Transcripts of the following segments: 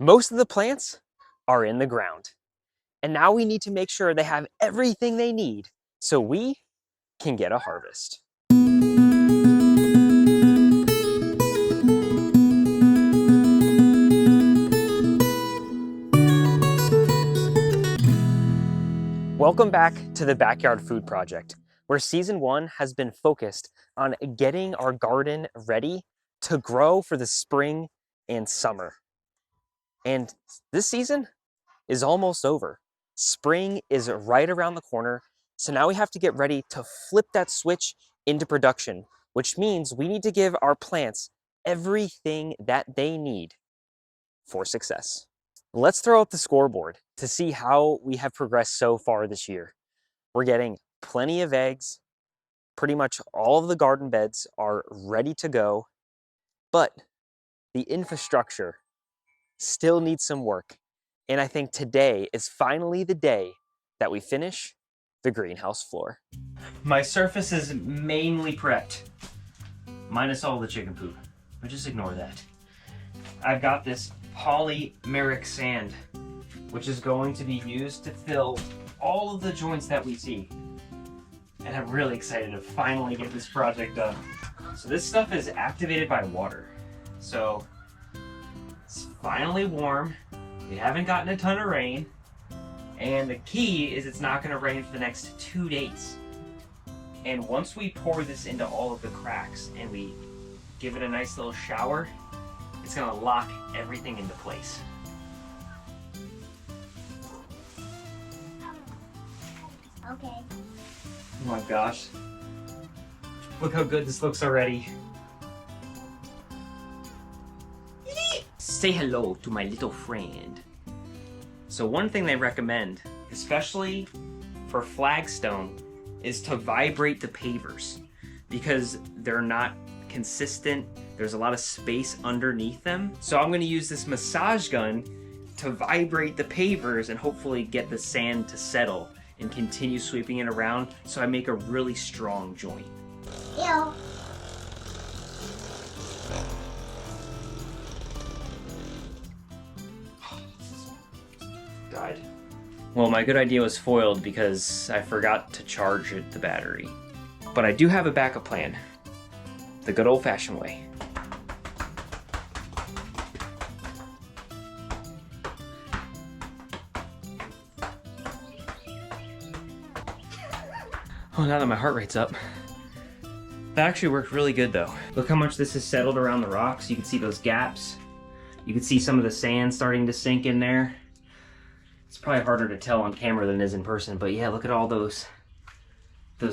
Most of the plants are in the ground. And now we need to make sure they have everything they need so we can get a harvest. Welcome back to the Backyard Food Project, where season 1 has been focused on getting our garden ready to grow for the spring and summer. And this season is almost over. Spring is right around the corner, so now we have to get ready to flip that switch into production, which means we need to give our plants everything that they need for success. Let's throw up the scoreboard to see how we have progressed so far this year. We're getting plenty of eggs. Pretty much all of the garden beds are ready to go, but the infrastructure still needs some work. And I think today is finally the day that we finish the greenhouse floor. My surface is mainly prepped, minus all the chicken poop, but just ignore that. I've got this polymeric sand, which is going to be used to fill all of the joints that we see. And I'm really excited to finally get this project done. So this stuff is activated by water. So it's finally warm. We haven't gotten a ton of rain. And the key is it's not gonna rain for the next 2 days. And once we pour this into all of the cracks and we give it a nice little shower, it's gonna lock everything into place. Okay. Oh my gosh. Look how good this looks already. Say hello to my little friend. So one thing they recommend, especially for flagstone, is to vibrate the pavers because they're not consistent. There's a lot of space underneath them. So I'm gonna use this massage gun to vibrate the pavers and hopefully get the sand to settle and continue sweeping it around so I make a really strong joint. Ew. Died. Well, my good idea was foiled because I forgot to charge the battery. But I do have a backup plan. The good old-fashioned way. Oh, now that my heart rate's up. That actually worked really good though. Look how much this has settled around the rocks. You can see those gaps. You can see some of the sand starting to sink in there. It's probably harder to tell on camera than it is in person, but yeah, look at all those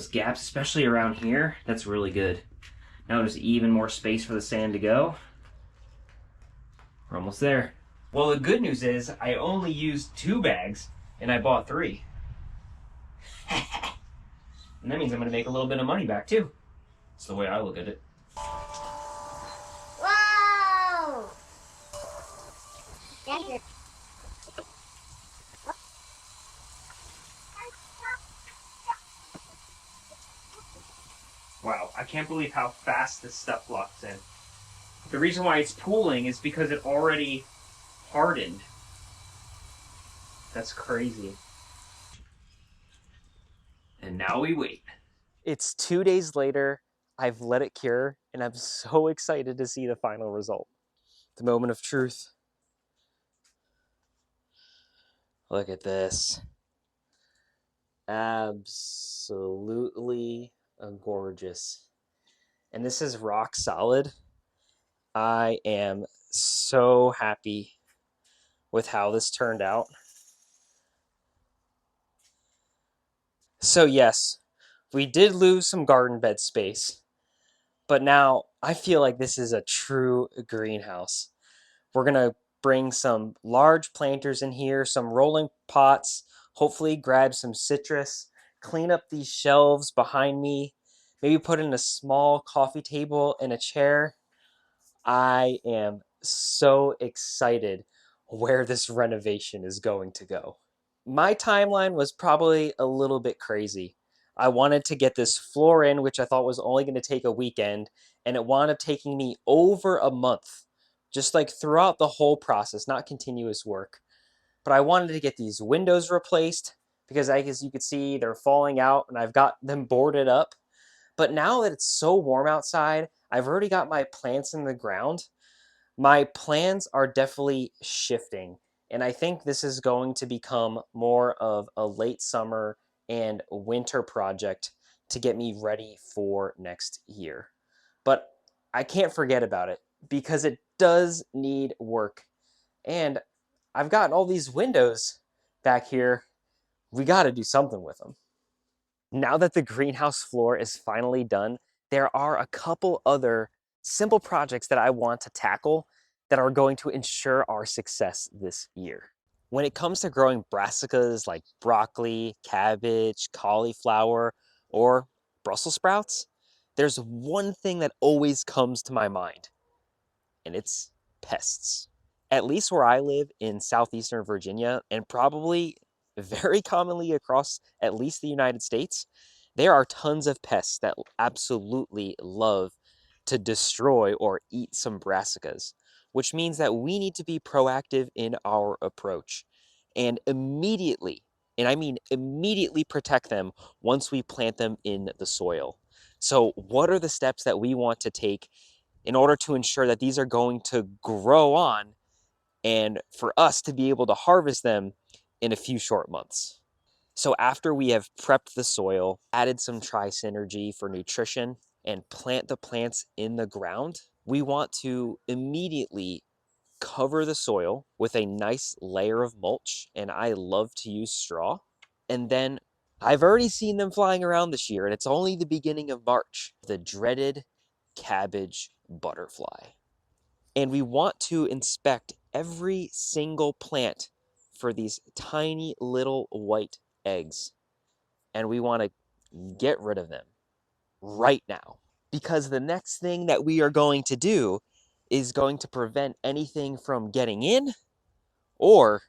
gaps, especially around here. That's really good. Now there's even more space for the sand to go. We're almost there. Well, the good news is I only used 2 bags and I bought 3. And that means I'm gonna make a little bit of money back too. That's the way I look at it. Whoa! Thank you. Wow, I can't believe how fast this stuff locks in. The reason why it's pooling is because it already hardened. That's crazy. And now we wait. It's 2 days later. I've let it cure, and I'm so excited to see the final result. The moment of truth. Look at this. Absolutely gorgeous. And this is rock solid. I am so happy with how this turned out. So yes, we did lose some garden bed space, but now I feel like this is a true greenhouse. We're gonna bring some large planters in here, some rolling pots, hopefully grab some citrus, clean up these shelves behind me, maybe put in a small coffee table and a chair. I am so excited where this renovation is going to go. My timeline was probably a little bit crazy. I wanted to get this floor in, which I thought was only going to take a weekend, and it wound up taking me over a month just like throughout the whole process, not continuous work. But I wanted to get these windows replaced because I guess you could see they're falling out and I've got them boarded up. But now that it's so warm outside, I've already got my plants in the ground. My plans are definitely shifting, and I think this is going to become more of a late summer and winter project to get me ready for next year. But I can't forget about it because it does need work. And I've got all these windows back here. We got to do something with them. Now that the greenhouse floor is finally done, there are a couple other simple projects that I want to tackle that are going to ensure our success this year. When it comes to growing brassicas like broccoli, cabbage, cauliflower, or Brussels sprouts, there's one thing that always comes to my mind, and it's pests. At least where I live in southeastern Virginia, and probably very commonly across at least the United States, there are tons of pests that absolutely love to destroy or eat some brassicas, which means that we need to be proactive in our approach and immediately, and I mean immediately, protect them once we plant them in the soil. So, what are the steps that we want to take in order to ensure that these are going to grow on and for us to be able to harvest them in a few short months? So after we have prepped the soil, added some TriSynergi for nutrition, and plant the plants in the ground, we want to immediately cover the soil with a nice layer of mulch, and I love to use straw. And then I've already seen them flying around this year, and it's only the beginning of March. The dreaded cabbage butterfly. And we want to inspect every single plant for these tiny little white eggs. And we want to get rid of them right now. Because the next thing that we are going to do is going to prevent anything from getting in or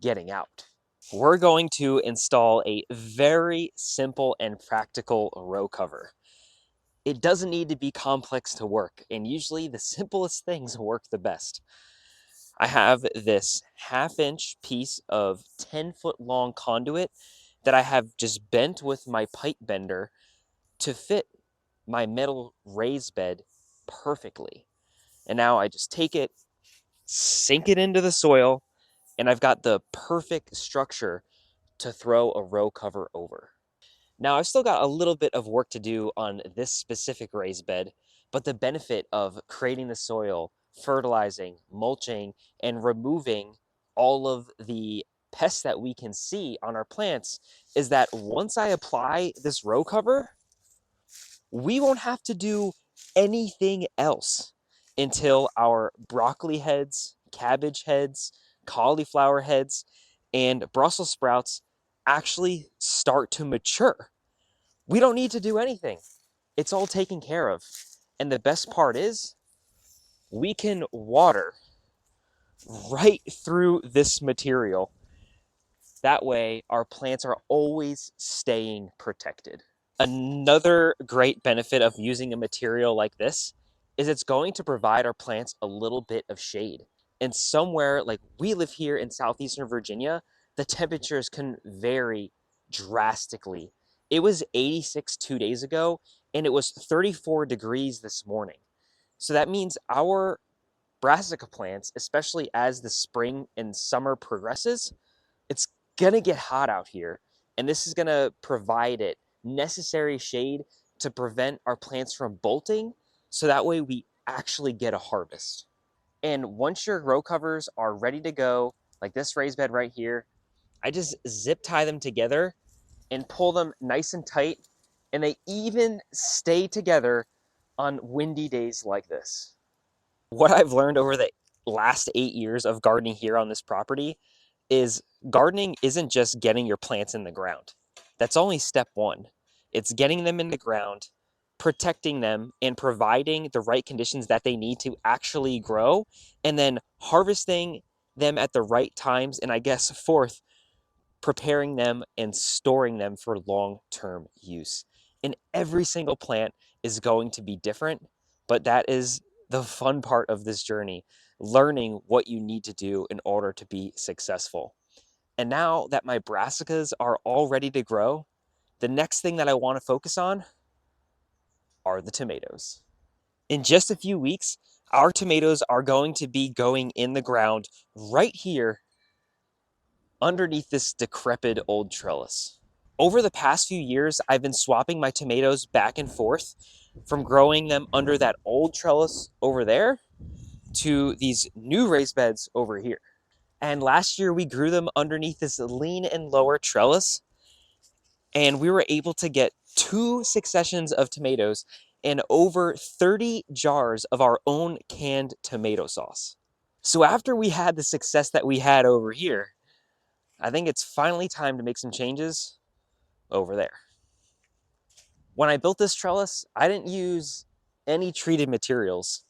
getting out. We're going to install a very simple and practical row cover. It doesn't need to be complex to work, and usually the simplest things work the best. I have this 1/2 inch piece of 10-foot long conduit that I have just bent with my pipe bender to fit my metal raised bed perfectly. And now I just take it, sink it into the soil, and I've got the perfect structure to throw a row cover over. Now, I've still got a little bit of work to do on this specific raised bed, but the benefit of creating the soil, fertilizing, mulching, and removing all of the pests that we can see on our plants is that once I apply this row cover, we won't have to do anything else until our broccoli heads, cabbage heads, cauliflower heads, and Brussels sprouts actually start to mature. We don't need to do anything. It's all taken care of. And the best part is we can water right through this material. That way, our plants are always staying protected. Another great benefit of using a material like this is it's going to provide our plants a little bit of shade. And somewhere like we live here in southeastern Virginia, the temperatures can vary drastically. It was 86 2 days ago, and it was 34 degrees this morning. So that means our brassica plants, especially as the spring and summer progresses, it's gonna get hot out here, and this is gonna provide it necessary shade to prevent our plants from bolting, so that way we actually get a harvest. And once your row covers are ready to go, like this raised bed right here, I just zip tie them together and pull them nice and tight, and they even stay together on windy days like this. What I've learned over the last 8 years of gardening here on this property is gardening isn't just getting your plants in the ground. That's only step one. It's getting them in the ground, protecting them, and providing the right conditions that they need to actually grow, and then harvesting them at the right times. And I guess fourth, preparing them and storing them for long-term use. And every single plant is going to be different, but that is the fun part of this journey. learning what you need to do in order to be successful. And now that my brassicas are all ready to grow, the next thing that I want to focus on are the tomatoes. In just a few weeks, our tomatoes are going to be going in the ground right here underneath this decrepit old trellis. Over the past few years, I've been swapping my tomatoes back and forth from growing them under that old trellis over there to these new raised beds over here. And last year we grew them underneath this lean and lower trellis, and we were able to get 2 successions of tomatoes and over 30 jars of our own canned tomato sauce. So after we had the success that we had over here, I think it's finally time to make some changes over there. When I built this trellis, I didn't use any treated materials.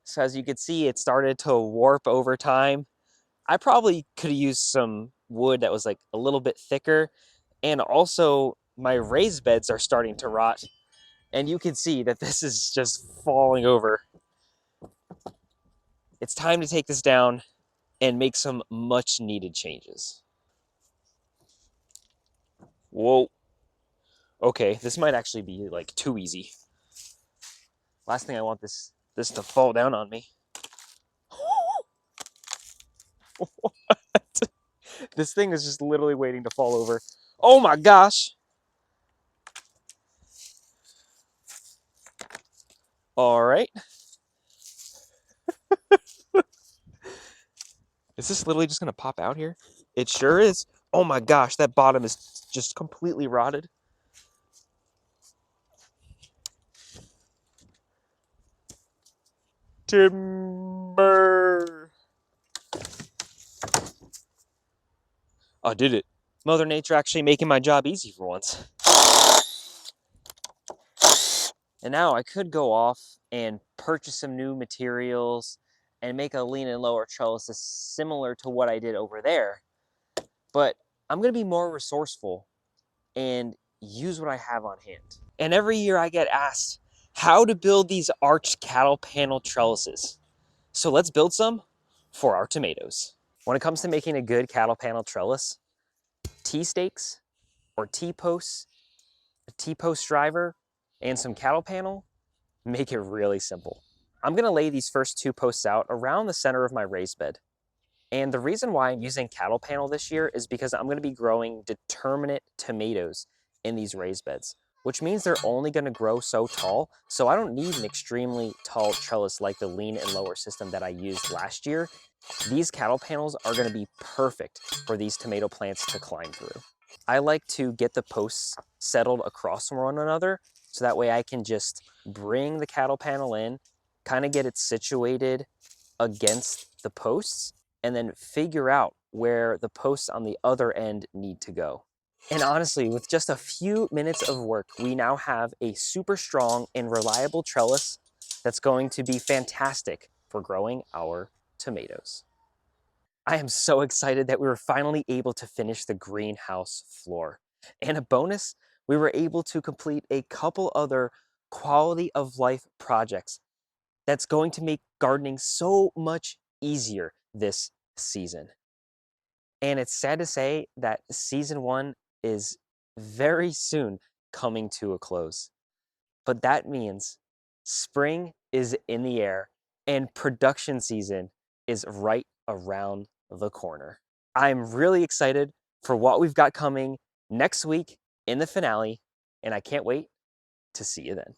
So as you can see, it started to warp over time. I probably could have used some wood that was like a little bit thicker. And also my raised beds are starting to rot. And you can see that this is just falling over. It's time to take this down and make some much needed changes. Whoa. Okay, this might actually be like too easy. Last thing I want this to fall down on me. What? This thing is just literally waiting to fall over. Oh my gosh. All right. Is this literally just gonna pop out here? It sure is. Oh my gosh, that bottom is just completely rotted. Timber. I did it. Mother Nature actually making my job easy for once. And now I could go off and purchase some new materials and make a lean and lower trellis similar to what I did over there. But I'm gonna be more resourceful and use what I have on hand. And every year I get asked how to build these arched cattle panel trellises. So let's build some for our tomatoes. When it comes to making a good cattle panel trellis, T-stakes or T-posts, a T-post driver, and some cattle panel make it really simple. I'm gonna lay these first 2 posts out around the center of my raised bed. And the reason why I'm using cattle panel this year is because I'm gonna be growing determinate tomatoes in these raised beds, which means they're only gonna grow so tall. So I don't need an extremely tall trellis like the lean and lower system that I used last year. These cattle panels are gonna be perfect for these tomato plants to climb through. I like to get the posts settled across from one another so that way I can just bring the cattle panel in, kind of get it situated against the posts, and then figure out where the posts on the other end need to go. And honestly, with just a few minutes of work, we now have a super strong and reliable trellis that's going to be fantastic for growing our tomatoes. I am so excited that we were finally able to finish the greenhouse floor. And a bonus, we were able to complete a couple other quality of life projects that's going to make gardening so much easier this season. And it's sad to say that season 1 is very soon coming to a close. But that means spring is in the air and production season is right around the corner. I'm really excited for what we've got coming next week in the finale, and I can't wait to see you then.